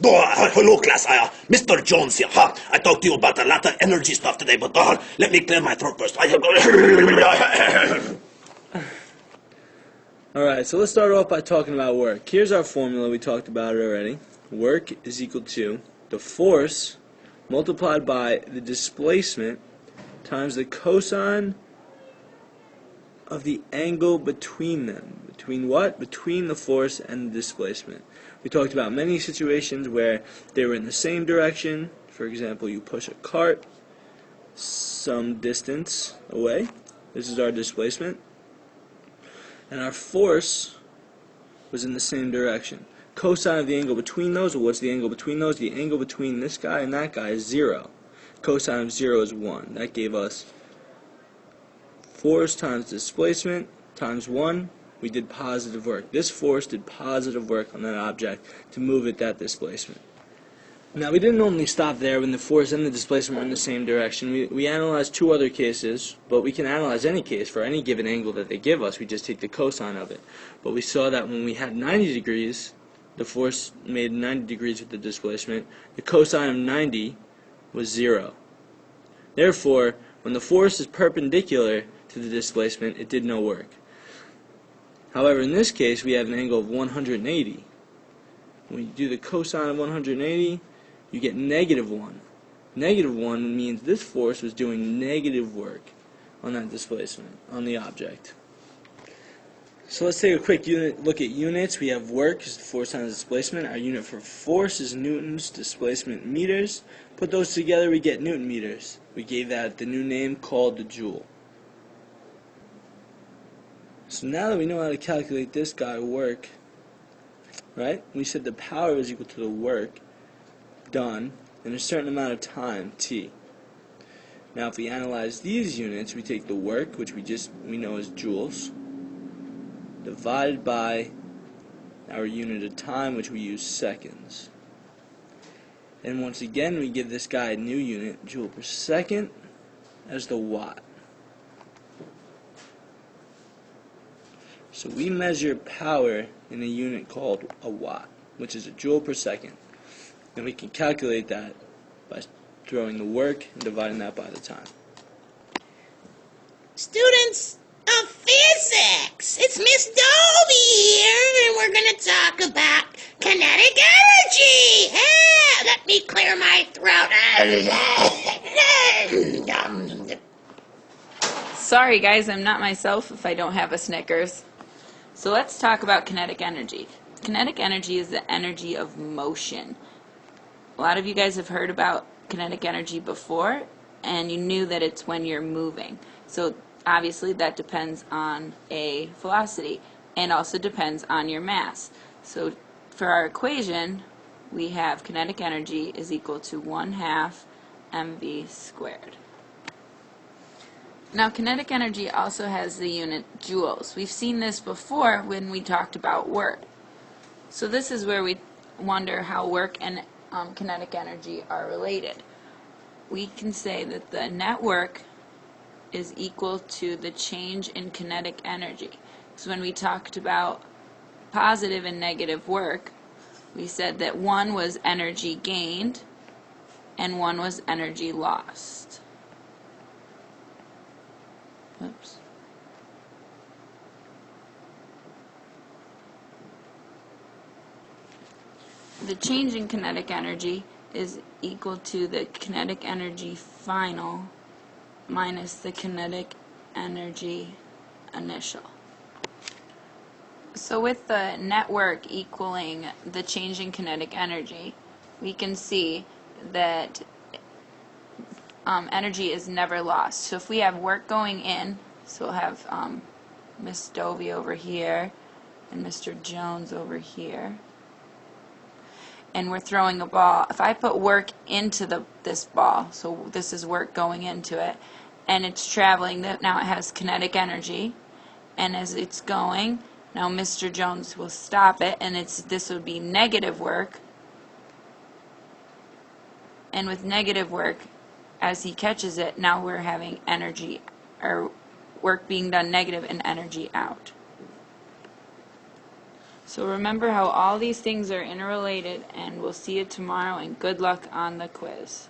Hello, class. Mr. Jones here. I talked to you about a lot of energy stuff today, but let me clear my throat first. Alright, so let's start off by talking about work. Here's our formula. We talked about it already. Work is equal to the force multiplied by the displacement times the cosine of the angle between them. Between what? Between the force and the displacement. We talked about many situations where they were in the same direction. For example, you push a cart some distance away. This is our displacement. And our force was in the same direction. Cosine of the angle between those, well, what's the angle between those? The angle between this guy and that guy is 0. Cosine of 0 is 1. That gave us force times displacement times 1. We did positive work. This force did positive work on that object to move it that displacement. Now, we didn't only stop there when the force and the displacement were in the same direction. We analyzed 2 other cases, but we can analyze any case for any given angle that they give us. We just take the cosine of it. But we saw that when we had 90 degrees, the force made 90 degrees with the displacement. The cosine of 90 was 0. Therefore, when the force is perpendicular to the displacement, it did no work. However, in this case, we have an angle of 180. When you do the cosine of 180, you get negative 1. Negative 1 means this force was doing negative work on that displacement, on the object. So let's take a quick look at units. We have work is the force times displacement. Our unit for force is newtons, displacement meters. Put those together, we get newton meters. We gave that the new name called the joule. So now that we know how to calculate this guy, work, right? We said the power is equal to the work done in a certain amount of time, t. Now if we analyze these units, we take the work, which we know as joules, divided by our unit of time, which we use seconds. And once again, we give this guy a new unit, joule per second, as the watt. So we measure power in a unit called a watt, which is a joule per second. And we can calculate that by throwing the work and dividing that by the time. Students of physics, it's Miss Dolby here, and we're going to talk about kinetic energy. Let me clear my throat. Sorry guys, I'm not myself if I don't have a Snickers. So let's talk about kinetic energy. Kinetic energy is the energy of motion. A lot of you guys have heard about kinetic energy before, and you knew that it's when you're moving. So obviously that depends on a velocity and also depends on your mass. So for our equation, we have kinetic energy is equal to 1/2 mv squared. Now kinetic energy also has the unit joules. We've seen this before when we talked about work. So this is where we wonder how work and kinetic energy are related. We can say that the net work is equal to the change in kinetic energy. So when we talked about positive and negative work, we said that one was energy gained and one was energy lost. Oops. The change in kinetic energy is equal to the kinetic energy final minus the kinetic energy initial. So with the net work equaling the change in kinetic energy, we can see that energy is never lost. So if we have work going in, so we'll have Miss Dovey over here and Mr. Jones over here, and we're throwing a ball. If I put work into this ball, so this is work going into it, and it's traveling, now it has kinetic energy, and as it's going, now Mr. Jones will stop it, and this would be negative work, and with negative work, as he catches it, now we're having energy, or work being done negative and energy out. So remember how all these things are interrelated, and we'll see you tomorrow, and good luck on the quiz.